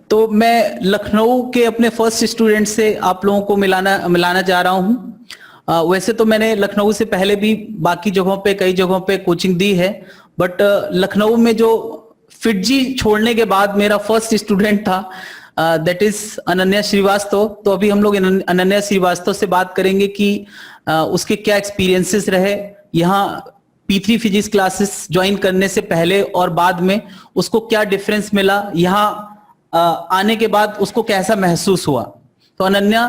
तो मैं लखनऊ के अपने फर्स्ट स्टूडेंट से आप लोगों को मिलाना चाह रहा हूँ। वैसे तो मैंने लखनऊ से पहले भी बाकी जगहों पे कई जगहों पे कोचिंग दी है, बट लखनऊ में जो फिटजी छोड़ने के बाद मेरा फर्स्ट स्टूडेंट था, दैट इज अनन्या श्रीवास्तव। तो अभी हम लोग अनन्या श्रीवास्तव से बात करेंगे कि उसके क्या एक्सपीरियंसेस रहे यहाँ P3 फिजिक्स क्लासेस ज्वाइन करने से पहले और बाद में, उसको क्या डिफरेंस मिला, यहाँ आने के बाद उसको कैसा महसूस हुआ। तो अनन्या,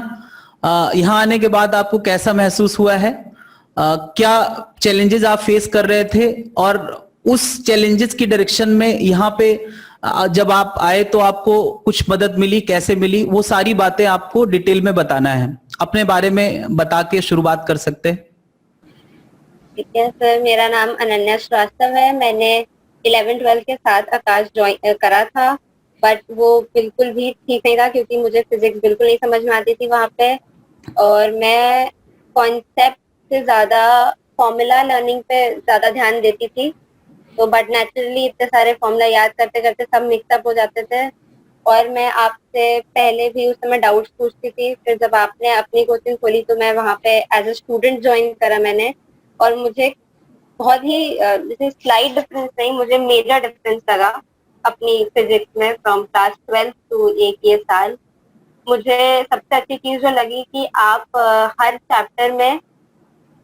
यहाँ आने के बाद आपको कैसा महसूस हुआ है, क्या चैलेंजेस आप फेस कर रहे थे, और उस चैलेंजेस की डायरेक्शन में यहाँ पे जब आप आए तो आपको कुछ मदद मिली, कैसे मिली, वो सारी बातें आपको डिटेल में बताना है। अपने बारे में बता के शुरुआत कर सकते हैं। ठीक है सर, मेरा नाम अनन्या श्रीवास्तव है। मैंने 11-12 के साथ आकाश ज्वाइन करा था, बट वो बिल्कुल भी ठीक नहीं था क्योंकि मुझे फिजिक्स बिल्कुल नहीं समझ में आती थी वहाँ पे, और मैं कॉन्सेप्ट से ज़्यादा फॉर्मूला लर्निंग पे ज़्यादा ध्यान देती थी। तो बट नेचुरली इतने सारे फॉर्मूला याद करते करते सब मिक्सअप हो जाते थे, और मैं आपसे पहले भी उस समय डाउट्स पूछती थी। फिर जब आपने अपनी कोचिंग खोली तो मैं वहाँ पे एज अ स्टूडेंट ज्वाइन करा मैंने, और मुझे बहुत ही जैसे स्लाइट डिफरेंस नहीं, मुझे मेजर डिफरेंस लगा अपनी फिजिक्स में फ्रॉम क्लास 12 टू एक ये साल। मुझे सबसे अच्छी चीज जो लगी कि आप हर चैप्टर में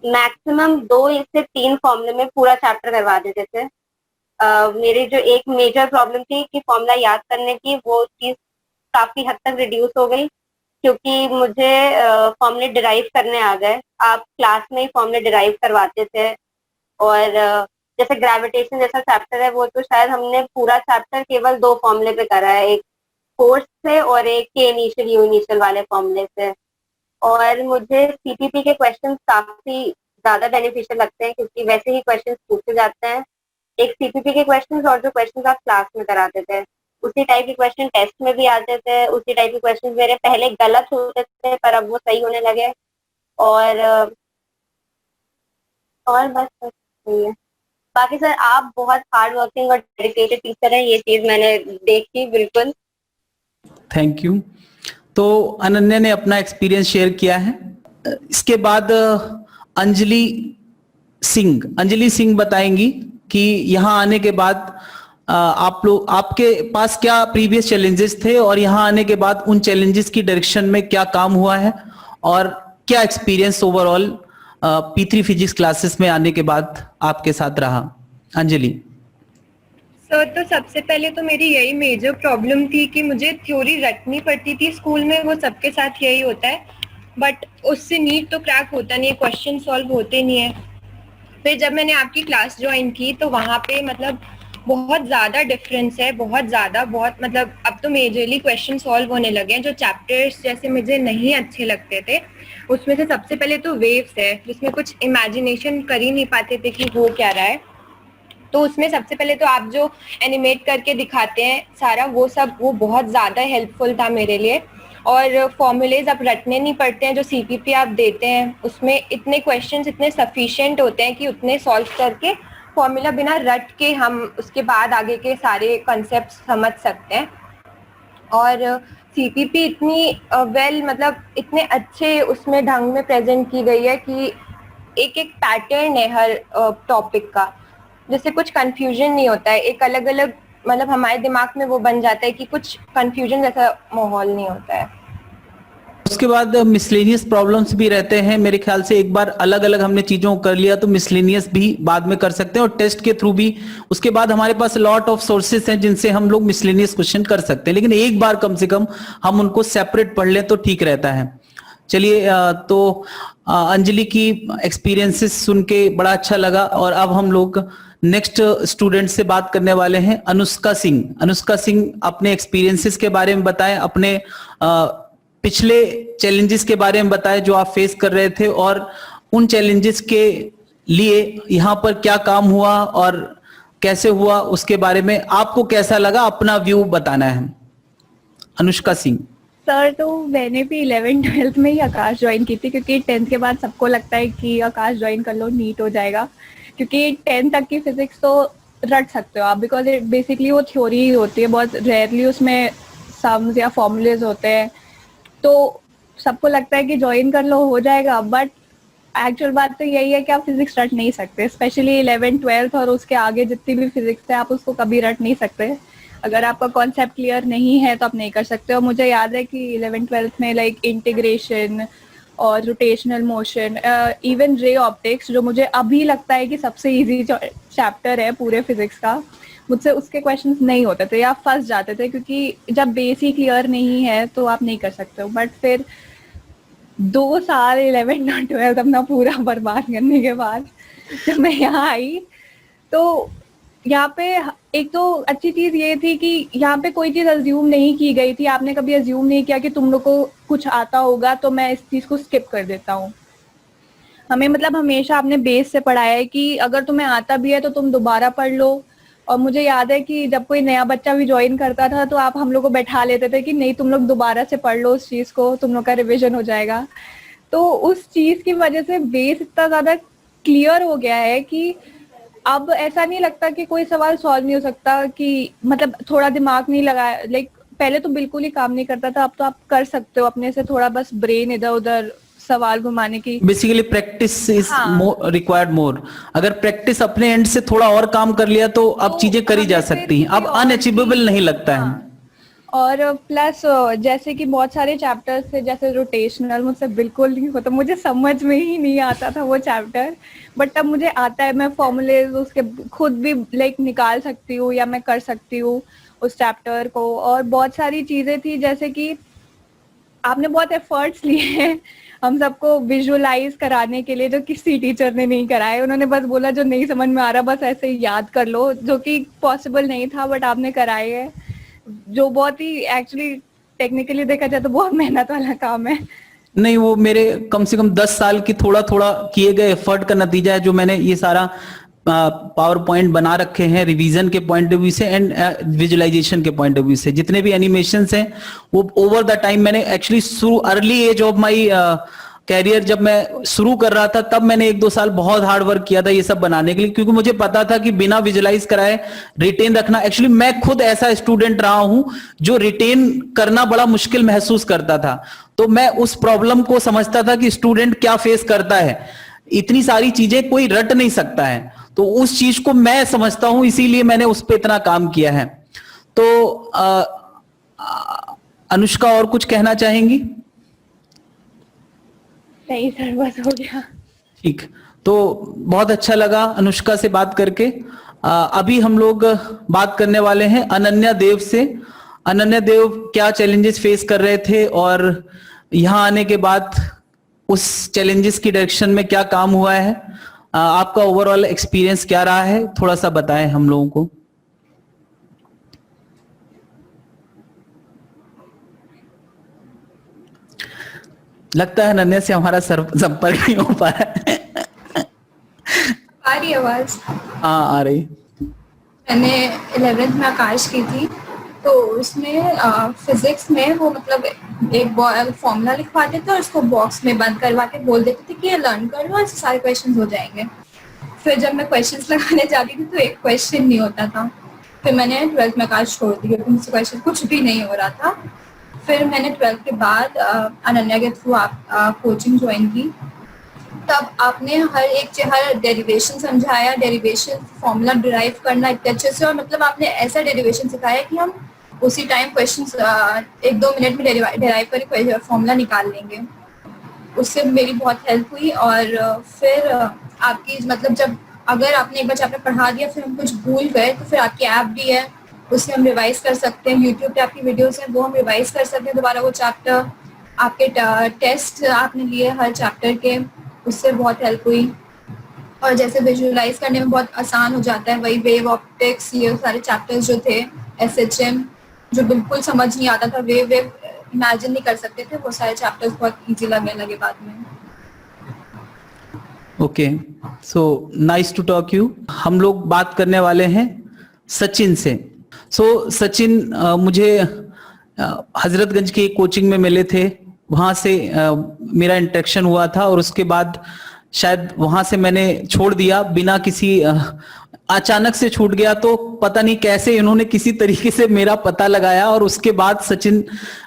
मैक्सिमम 2 से 3 फॉर्मूले में पूरा चैप्टर करवा देते थे। मेरी जो एक मेजर प्रॉब्लम थी कि फॉर्मूला याद करने की, वो चीज काफी हद तक रिड्यूस हो गई क्योंकि मुझे फॉर्मूले डिराइव करने आ गए। आप क्लास में ही फॉर्मूले डिराइव करवाते थे, और जैसे ग्रेविटेशन जैसा चैप्टर है वो तो शायद हमने पूरा चैप्टर केवल 2 फॉर्मूले पे करा है, एक फोर्स से और एक के इनिशियल यू इनिशियल वाले फॉर्मूले से। और मुझे सीपीपी के क्वेश्चंस काफी ज्यादा बेनिफिशियल लगते हैं क्योंकि वैसे ही क्वेश्चंस पूछे जाते हैं, एक सीपीपी के क्वेश्चंस और जो क्वेश्चंस आप क्लास में कराते थे उसी टाइप के क्वेश्चन टेस्ट में भी आते थे। उसी टाइप के क्वेश्चन मेरे पहले गलत होते थे पर अब वो सही होने लगे, और बस सही है। बाकी सर आप बहुत हार्ड वर्किंग और डेडिकेटेड टीचर हैं, ये चीज मैंने देखी बिल्कुल। Thank you. तो अनन्या ने अपना एक्सपीरियंस शेयर किया है। इसके बाद अंजलि सिंह बताएंगी कि यहाँ आने के बाद आपके पास क्या प्रीवियस चैलेंजेस थे और यहाँ आने के बाद उन चैलेंजेस की डायरेक्शन में क्या काम हुआ है, और क्या experience overall P3 physics classes में आने के बाद आपके साथ रहा। अंजलि। सर, तो सबसे पहले तो मेरी यही मेजर प्रॉब्लम थी कि मुझे थ्योरी रटनी पड़ती थी स्कूल में, वो सबके साथ यही होता है, बट उससे नीट तो क्रैक होता नहीं है, क्वेश्चन सॉल्व होते नहीं है। फिर जब मैंने आपकी क्लास ज्वाइन की तो वहाँ पे मतलब बहुत ज़्यादा डिफरेंस है, बहुत मतलब अब तो मेजरली क्वेश्चन सॉल्व होने लगे हैं। जो चैप्टर्स जैसे मुझे नहीं अच्छे लगते थे उसमें से सबसे पहले तो वेव्स है, जिसमें कुछ इमेजिनेशन कर ही नहीं पाते थे कि हो क्या रहा है। तो उसमें सबसे पहले तो आप जो एनिमेट करके दिखाते हैं सारा वो बहुत ज़्यादा हेल्पफुल था मेरे लिए। और फॉर्मूलेज अब रटने नहीं पड़ते हैं, जो सीपीपी आप देते हैं उसमें इतने क्वेश्चंस इतने सफिशिएंट होते हैं कि उतने सॉल्व करके फॉर्मूला बिना रट के हम उसके बाद आगे के सारे कॉन्सेप्ट समझ सकते हैं। और सीपीपी इतनी मतलब इतने अच्छे उसमें ढंग में प्रेजेंट की गई है कि एक एक पैटर्न है हर टॉपिक का, जिससे कुछ कंफ्यूजन नहीं होता है। एक अलग अलग मतलब हमारे दिमाग में वो बन जाता है कि कुछ कंफ्यूजन जैसा माहौल नहीं होता है। उसके बाद मिसलेनियस प्रॉब्लम्स भी रहते हैं मेरे ख्याल से। एक बार अलग अलग हमने चीजों को कर लिया तो मिसलेनियस भी बाद में कर सकते हैं, और टेस्ट के थ्रू भी उसके बाद हमारे पास लॉट ऑफ सोर्सेस हैं जिनसे हम लोग मिसलेनियस क्वेश्चन कर सकते हैं, लेकिन एक बार कम से कम हम उनको सेपरेट पढ़ लें तो ठीक रहता है। चलिए, तो अंजलि की एक्सपीरियंसेस सुन के बड़ा अच्छा लगा, और अब हम लोग नेक्स्ट स्टूडेंट से बात करने वाले हैं, अनुष्का सिंह अपने एक्सपीरियंसेस के बारे में बताएं, अपने पिछले चैलेंजेस के बारे में बताएं जो आप फेस कर रहे थे, और उन चैलेंजेस के लिए यहाँ पर क्या काम हुआ और कैसे हुआ उसके बारे में आपको कैसा लगा, अपना व्यू बताना है। अनुष्का सिंह। सर, तो मैंने भी 11-12 में ही आकाश ज्वाइन की थी क्योंकि 10th के बाद सबको लगता है कि आकाश ज्वाइन कर लो, नीट हो जाएगा, क्योंकि 10th तक की फिजिक्स तो रट सकते हो आप, बिकॉज बेसिकली वो थ्योरी ही होती है, बहुत रेयरली उसमें सम्स या फॉर्मूलेज होते हैं, तो सबको लगता है कि ज्वाइन कर लो हो जाएगा, बट एक्चुअल बात तो यही है कि आप फिजिक्स रट नहीं सकते, स्पेशली 11th-12th और उसके आगे जितनी भी फिजिक्स है आप उसको कभी रट नहीं सकते। अगर आपका कॉन्सेप्ट क्लियर नहीं है तो आप नहीं कर सकते। और मुझे याद है कि 11th-12th में लाइक इंटीग्रेशन और rotational motion, even ray optics, जो मुझे अभी लगता है कि सबसे इजी चैप्टर है पूरे फिजिक्स का, मुझसे उसके क्वेश्चंस नहीं होते थे या फंस जाते थे, क्योंकि जब बेस ही क्लियर नहीं है तो आप नहीं कर सकते हो। बट फिर 2 साल 11th और 12th अपना पूरा बर्बाद करने के बाद जब मैं यहाँ आई, तो यहाँ पे एक तो अच्छी चीज ये थी कि यहाँ पे कोई चीज अज्यूम नहीं की गई थी। आपने कभी अज्यूम नहीं किया कि तुम लोग को कुछ आता होगा तो मैं इस चीज को स्किप कर देता हूँ। हमें मतलब हमेशा आपने बेस से पढ़ाया है कि अगर तुम्हें आता भी है तो तुम दोबारा पढ़ लो। और मुझे याद है कि जब कोई नया बच्चा भी ज्वाइन करता था तो आप हम लोग को बैठा लेते थे कि नहीं तुम लोग दोबारा से पढ़ लो उस चीज को, तुम लोग का रिविजन हो जाएगा। तो उस चीज की वजह से बेस इतना ज्यादा क्लियर हो गया है कि अब ऐसा नहीं लगता कि कोई सवाल सॉल्व नहीं हो सकता, कि मतलब थोड़ा दिमाग नहीं लगाया, लाइक पहले तो बिल्कुल ही काम नहीं करता था, अब तो आप कर सकते हो अपने से थोड़ा बस ब्रेन इधर उधर सवाल घुमाने की। बेसिकली प्रैक्टिस इज रिक्वायर्ड मोर। अगर प्रैक्टिस अपने एंड से थोड़ा और काम कर लिया तो अब चीजें करी जा सकती हैं, अब अनअचीवेबल नहीं लगता है। और प्लस जैसे कि बहुत सारे चैप्टर्स थे, जैसे रोटेशनल मुझसे बिल्कुल नहीं होता, मुझे समझ में ही नहीं आता था वो चैप्टर, बट अब मुझे आता है। मैं फॉर्मूलेज उसके खुद भी लाइक निकाल सकती हूँ या मैं कर सकती हूँ उस चैप्टर को। और बहुत सारी चीजें थी, जैसे कि आपने बहुत एफर्ट्स लिए हैं हम सबको विजुअलाइज कराने के लिए, जो किसी टीचर ने नहीं कराए। उन्होंने बस बोला जो नहीं समझ में आ रहा बस ऐसे ही याद कर लो, जो कि पॉसिबल नहीं था, बट आपने कराए है, जो बहुत ही एक्चुअली टेक्निकली देखा जाए तो बहुत मेहनत वाला काम है। नहीं, वो मेरे कम से कम 10 साल की थोड़ा थोड़ा किए गए एफर्ट का नतीजा है, जो मैंने ये सारा पावर पॉइंट बना रखे हैं रिवीजन के पॉइंट ऑफ व्यू से एंड विजुअलाइजेशन के पॉइंट ऑफ व्यू से। जितने भी एनिमेशंस हैं वो ओवर द टाइम मैंने एक्चुअली शुरू early age of my career, जब मैं शुरू कर रहा था तब मैंने 1-2 साल बहुत हार्ड वर्क किया था ये सब बनाने के लिए, क्योंकि मुझे पता था कि बिना विजुअलाइज कराए रिटेन रखना, एक्चुअली मैं खुद ऐसा स्टूडेंट रहा हूं जो रिटेन करना बड़ा मुश्किल महसूस करता था। तो मैं उस प्रॉब्लम को समझता था कि स्टूडेंट क्या फेस करता है, इतनी सारी चीजें कोई रट नहीं सकता है, तो उस चीज को मैं समझता हूं, इसीलिए मैंने उस पर इतना काम किया है। तो अनुष्का और कुछ कहना चाहेंगी? नहीं सर, बस हो गया। ठीक, तो बहुत अच्छा लगा अनुष्का से बात करके। अभी हम लोग बात करने वाले हैं अनन्या देव से। अनन्या देव क्या चैलेंजेस फेस कर रहे थे और यहाँ आने के बाद उस चैलेंजेस की डायरेक्शन में क्या काम हुआ है, आपका ओवरऑल एक्सपीरियंस क्या रहा है, थोड़ा सा बताएं हम लोगों को। लगता है अनन्या से हमारा संपर्क नहीं हो पा रहा है। आ रही आवाज? हाँ, आ रही। मैंने 11th में आकाश की थी, तो उसमें फिजिक्स में वो मतलब एक फॉर्मूला लिखवाते थे और उसको बॉक्स में बंद करवा के बोल देते थे कि ये लर्न कर लो, ऐसे सारे क्वेश्चंस हो जाएंगे। फिर जब मैं क्वेश्चंस लगाने जाती थी तो एक क्वेश्चन नहीं होता था। फिर मैंने 12th में आकाश छोड़ दी क्योंकि मुझसे क्वेश्चन कुछ भी नहीं हो रहा था। फिर मैंने 12th के बाद अनन्या के थ्रू कोचिंग ज्वाइन की। तब आपने हर डेरिवेशन समझाया, डेरिवेशन फॉर्मूला डिराइव करना इतने अच्छे से, और मतलब आपने ऐसा डेरिवेशन सिखाया कि हम उसी टाइम क्वेश्चंस 1-2 मिनट में डिराइव करके फॉर्मूला निकाल लेंगे। उससे मेरी बहुत हेल्प हुई। और फिर आपकी मतलब जब अगर आपने एक बार चैप्टर पढ़ा दिया फिर हम कुछ भूल गए तो फिर आपकी ऐप भी है, उससे हम रिवाइज कर सकते हैं। यूट्यूब पे आपकी वीडियोस हैं, वो हम रिवाइज कर सकते हैं दोबारा वो चैप्टर। आपके टेस्ट आपने लिए हर चैप्टर के, उससे बहुत हेल्प हुई। और जैसे विजुअलाइज करने में बहुत आसान हो जाता है, वही वेव ऑप्टिक्स, ये सारे चैप्टर्स जो थे, SHM जो बिल्कुल समझ नहीं आता था, वेव इमेजिन नहीं कर सकते थे, वो सारे चैप्टर्स बहुत ईजी लगने लगे बाद में। Okay, so nice to talk you. हम लोग बात करने वाले हैं सचिन से। सचिन मुझे हजरतगंज की कोचिंग में मिले थे, वहां से मेरा इंटरेक्शन हुआ था और उसके बाद शायद वहां से मैंने छोड़ दिया बिना किसी अचानक से छूट गया, तो पता नहीं कैसे इन्होंने किसी तरीके से मेरा पता लगाया और उसके बाद सचिन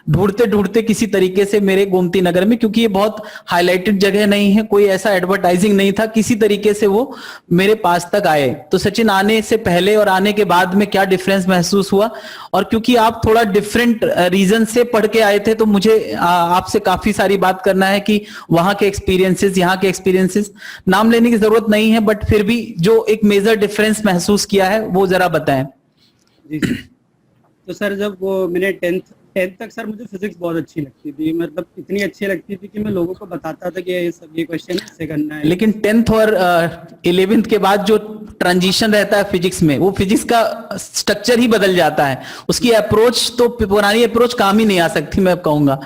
ढूंढते ढूंढते किसी तरीके से मेरे गोमती नगर में, क्योंकि ये बहुत हाईलाइटेड जगह नहीं है, कोई ऐसा एडवर्टाइजिंग नहीं था, किसी तरीके से वो मेरे पास तक आए। तो सचिन, आने से पहले और आने के बाद में क्या डिफरेंस महसूस हुआ? और क्योंकि आप थोड़ा डिफरेंट रीजन से पढ़ के आए थे, तो मुझे आपसे काफी सारी बात करना है कि वहां के एक्सपीरियंसेस, यहाँ के एक्सपीरियंसेस, नाम लेने की जरूरत नहीं है, बट फिर भी जो एक मेजर डिफरेंस महसूस किया है वो जरा बताएं। जी सर। तो सर जब वो मैंने टेंथ तक सर मुझे फिजिक्स बहुत अच्छी लगती थी, मतलब इतनी अच्छी लगती थी कि मैं लोगों को बताता था कि ये क्वेश्चन ऐसे करना है। लेकिन 10th और 11th के बाद जो ट्रांजिशन रहता है फिजिक्स में, वो फिजिक्स का स्ट्रक्चर ही बदल जाता है, उसकी अप्रोच तो पुरानी अप्रोच काम ही नहीं आ सकती, मैं कहूंगा।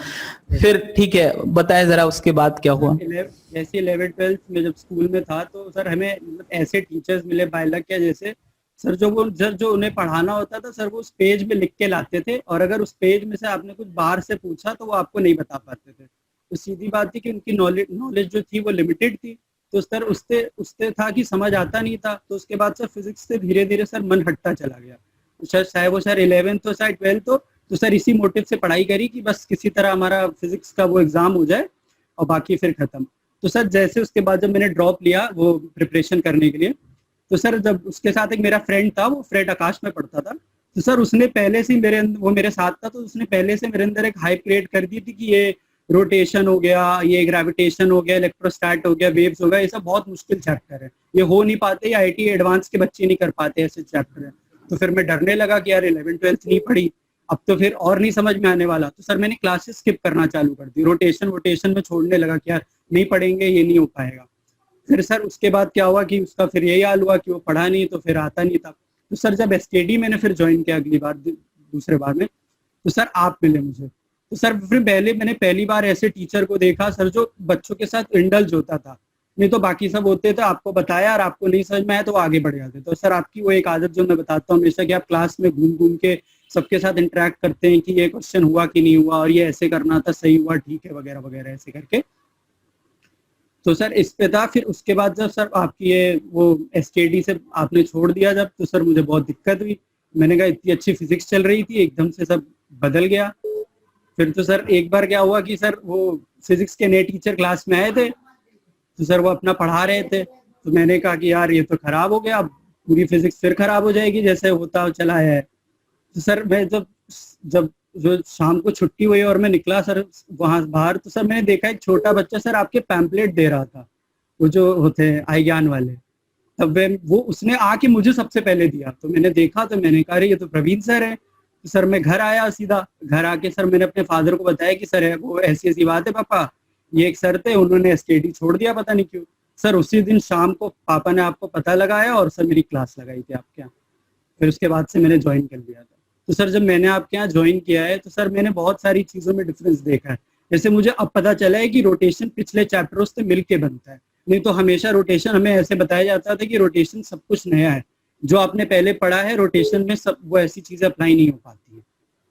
फिर ठीक है, बताएं जरा उसके बाद क्या हुआ। जैसे 11th-12th में जब स्कूल में था, तो सर हमें मतलब ऐसे टीचर्स मिले बायलक के जैसे सर, जो उन्हें पढ़ाना होता था सर, वो उस पेज में लिख के लाते थे, और अगर उस पेज में से आपने कुछ बाहर से पूछा तो वो आपको नहीं बता पाते थे। तो सीधी बात थी कि उनकी नॉलेज जो थी वो लिमिटेड थी, तो सर उससे था कि समझ आता नहीं था। तो उसके बाद सर फिजिक्स से धीरे धीरे सर मन हटता चला गया। तो सर चाहे वो सर 11th हो चाहे 12th हो, तो सर इसी मोटिव से पढ़ाई करी कि बस किसी तरह हमारा फिजिक्स का वो एग्जाम हो जाए और बाकी फिर खत्म। तो सर जैसे उसके बाद जब मैंने ड्रॉप लिया वो प्रिपरेशन करने के लिए, तो सर जब उसके साथ एक मेरा फ्रेंड था, वो फ्रेंड आकाश में पढ़ता था, तो सर उसने पहले से वो मेरे साथ था, तो उसने पहले से मेरे अंदर एक हाइप क्रिएट कर दी थी कि ये रोटेशन हो गया, ये ग्रेविटेशन हो गया, इलेक्ट्रोस्टैट हो गया, वेव्स हो गया, ये सब बहुत मुश्किल चैप्टर है, ये हो नहीं पाते, ये IIT एडवांस के बच्चे नहीं कर पाते ऐसे चैप्टर है। तो फिर मैं डरने लगा कि यार 11th-12th नहीं पढ़ी, अब तो फिर और नहीं समझ में आने वाला। तो सर मैंने क्लासेस स्किप करना चालू कर दी, रोटेशन में छोड़ने लगा कि यार नहीं पढ़ेंगे, ये नहीं हो पाएगा। फिर सर उसके बाद क्या हुआ कि उसका फिर यही हाल हुआ कि वो पढ़ा नहीं, तो फिर आता नहीं था। तो सर जब SKD मैंने फिर ज्वाइन किया अगली बार, दूसरे बार में, तो सर आप मिले मुझे। तो सर फिर मैंने पहली बार ऐसे टीचर को देखा सर जो बच्चों के साथ इंडल्ज होता था, नहीं तो बाकी सब होते थे आपको बताया और आपको नहीं समझ में आया तो आगे बढ़ जाते। तो सर आपकी वो एक आदत जो मैं बताता हूँ हमेशा, कि आप क्लास में घूम घूम के सबके साथ इंटरेक्ट करते हैं कि ये क्वेश्चन हुआ कि नहीं हुआ, और ये ऐसे करना था, सही हुआ, ठीक है, वगैरह वगैरह ऐसे करके। तो सर इस पे था। फिर उसके बाद जब सर आपकी ये वो SKD से आपने छोड़ दिया जब, तो सर मुझे बहुत दिक्कत हुई। मैंने कहा इतनी अच्छी फिजिक्स चल रही थी, एकदम से सब बदल गया। फिर तो सर एक बार क्या हुआ कि सर वो फिजिक्स के नए टीचर क्लास में आए थे, तो सर वो अपना पढ़ा रहे थे, तो मैंने कहा कि यार ये तो खराब हो गया, अब पूरी फिजिक्स फिर खराब हो जाएगी जैसे होता चला है। तो सर मैं जब जो शाम को छुट्टी हुई और मैं निकला सर वहां बाहर, तो सर मैंने देखा एक छोटा बच्चा सर आपके पैम्पलेट दे रहा था, वो जो होते हैं आई ज्ञान वाले, तब वो उसने आके मुझे सबसे पहले दिया। तो मैंने देखा, तो मैंने कहा ये तो प्रवीण सर है। तो सर मैं घर आया, सीधा घर आके सर मैंने अपने फादर को बताया कि सर है वो ऐसी ऐसी बात है पापा, ये एक सर थे, उन्होंने SKD छोड़ दिया पता नहीं क्यों। सर उसी दिन शाम को पापा ने आपको पता लगाया और सर मेरी क्लास लगाई थी आपके यहाँ। फिर उसके बाद से मैंने ज्वाइन कर लिया था। तो सर जब मैंने आपके यहाँ ज्वाइन किया है, तो सर मैंने बहुत सारी चीज़ों में डिफरेंस देखा है। जैसे मुझे अब पता चला है कि रोटेशन पिछले चैप्टरों से मिलके बनता है, नहीं तो हमेशा रोटेशन हमें ऐसे बताया जाता था कि रोटेशन सब कुछ नया है, जो आपने पहले पढ़ा है रोटेशन में सब वो ऐसी चीज़ें अप्लाई नहीं हो पाती है।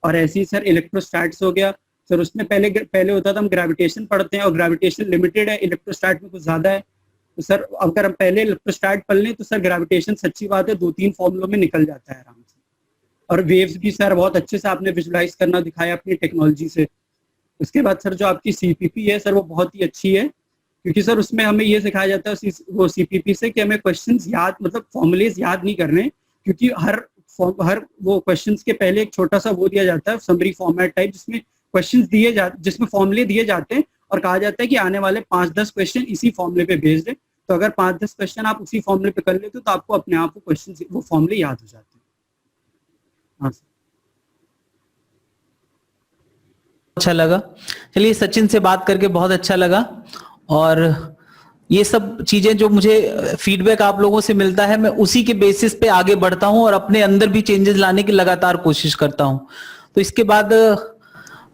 और ऐसे ही सर इलेक्ट्रोस्टैट्स हो गया, सर उसमें पहले होता था हम ग्रेविटेशन पढ़ते हैं और ग्रेविटेशन लिमिटेड है, इलेक्ट्रोस्टैट में कुछ ज़्यादा है। तो सर अगर हम पहले इलेक्ट्रोस्टैट पढ़ लें तो सर ग्रेविटेशन सच्ची बात है 2-3 फॉर्मूलों में निकल जाता है आराम से। और वेव्स भी सर बहुत अच्छे से आपने विजुलाइज करना दिखाया अपनी टेक्नोलॉजी से। उसके बाद सर जो आपकी CPP है सर वो बहुत ही अच्छी है, क्योंकि सर उसमें हमें ये सिखाया जाता है वो CPP से कि हमें क्वेश्चंस याद मतलब फॉर्मूलेज याद नहीं करने, क्योंकि हर वो क्वेश्चंस के पहले एक छोटा सा वो दिया जाता है समरी फॉर्मेट टाइप, जिसमें क्वेश्चंस जिसमें फॉर्मूले दिए जाते हैं और कहा जाता है कि आने वाले 5-10 क्वेश्चन इसी फॉर्मूले पे भेज दें। तो अगर 5-10 क्वेश्चन आप उसी फॉर्मूले पे कर लेते हो तो आपको अपने आप वो क्वेश्चन वो फॉर्मूले याद हो जाते हैं। हाँ सर, अच्छा लगा। चलिए, सचिन से बात करके बहुत अच्छा लगा, और ये सब चीजें जो मुझे फीडबैक आप लोगों से मिलता है, मैं उसी के बेसिस पे आगे बढ़ता हूं और अपने अंदर भी चेंजेस लाने की लगातार कोशिश करता हूं। तो इसके बाद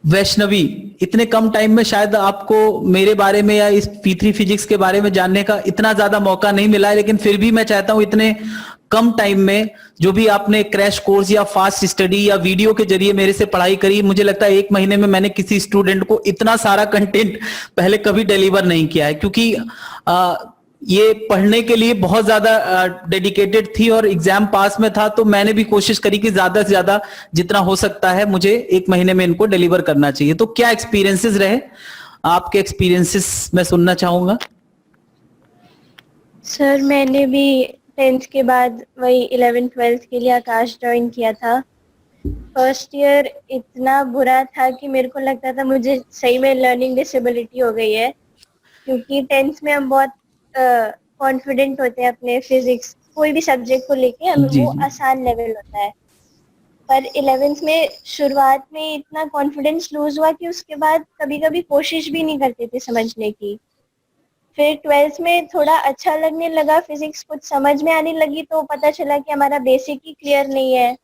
वैष्णवी, इतने कम टाइम में शायद आपको मेरे बारे में या इस P3 फिजिक्स के बारे में जानने का इतना ज्यादा मौका नहीं मिला है, लेकिन फिर भी मैं चाहता हूं इतने कम टाइम में जो भी आपने क्रैश कोर्स या फास्ट स्टडी या वीडियो के जरिए मेरे से पढ़ाई करी, मुझे लगता है 1 महीने में मैंने किसी स्टूडेंट को इतना सारा कंटेंट पहले कभी डिलीवर नहीं किया है। क्योंकि ये पढ़ने के लिए बहुत ज्यादा डेडिकेटेड थी और एग्जाम पास में था, तो मैंने भी कोशिश करी कि ज्यादा से ज्यादा जितना हो सकता है मुझे 1 महीने में इनको डिलीवर करना चाहिए। तो क्या एक्सपीरियंसेस रहे, आपके एक्सपीरियंसेस मैं सुनना चाहूंगा। सर मैंने भी 10th के बाद वही 11th 12th के लिए आकाश ज्वाइन किया था। फर्स्ट ईयर इतना बुरा था कि मेरे को लगता था मुझे सही में लर्निंग डिसेबिलिटी हो गई है, क्योंकि 10th में हम बहुत कॉन्फिडेंट होते हैं अपने फिजिक्स कोई भी सब्जेक्ट को लेके, हमें जी, वो जी। आसान लेवल होता है। पर 11th में शुरुआत में इतना कॉन्फिडेंस लूज हुआ कि उसके बाद कभी कभी कोशिश भी नहीं करते थे समझने की। फिर 12th में थोड़ा अच्छा लगने लगा, फिजिक्स कुछ समझ में आने लगी, तो पता चला कि हमारा बेसिक ही क्लियर नहीं है,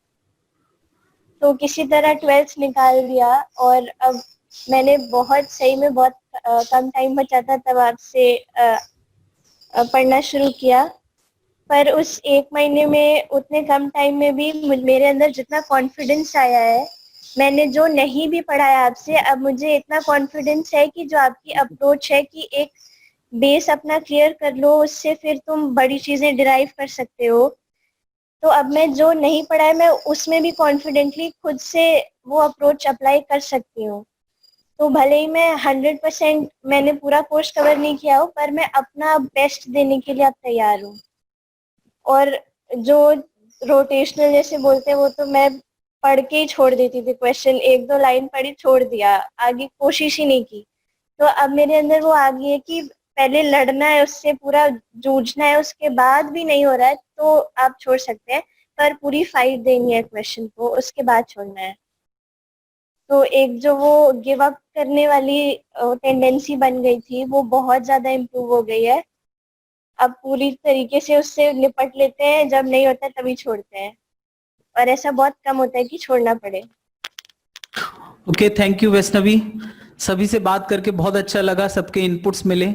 तो किसी तरह 12th निकाल दिया। और अब मैंने बहुत सही में बहुत कम टाइम बचा था तब आपसे पढ़ना शुरू किया। पर उस 1 महीने में उतने कम टाइम में भी मेरे अंदर जितना कॉन्फिडेंस आया है, मैंने जो नहीं भी पढ़ा है आपसे, अब मुझे इतना कॉन्फिडेंस है कि जो आपकी अप्रोच है कि एक बेस अपना क्लियर कर लो, उससे फिर तुम बड़ी चीजें डिराइव कर सकते हो। तो अब मैं जो नहीं पढ़ा है मैं उसमें भी कॉन्फिडेंटली खुद से वो अप्रोच अप्लाई कर सकती हूँ। तो भले ही मैं 100% मैंने पूरा कोर्स कवर नहीं किया हो, पर मैं अपना बेस्ट देने के लिए अब तैयार हूँ। और जो रोटेशनल जैसे बोलते हैं वो तो मैं पढ़ के ही छोड़ देती थी, क्वेश्चन 1-2 लाइन पढ़ी छोड़ दिया, आगे कोशिश ही नहीं की। तो अब मेरे अंदर वो आ गई है कि पहले लड़ना है, उससे पूरा जूझना है, उसके बाद भी नहीं हो रहा है तो आप छोड़ सकते हैं, पर पूरी फाइट देनी है क्वेश्चन को, उसके बाद छोड़ना है। तो एक जो वो गिव अप करने वाली टेंडेंसी बन गई थी वो बहुत ज्यादा इम्प्रूव हो गई है। अब पूरी तरीके से उससे निपट लेते हैं, जब नहीं होता तभी छोड़ते हैं, और ऐसा बहुत कम होता है कि छोड़ना पड़े। Okay, thank you Vaishnavi. सभी से बात करके बहुत अच्छा लगा, सबके इनपुट्स मिले।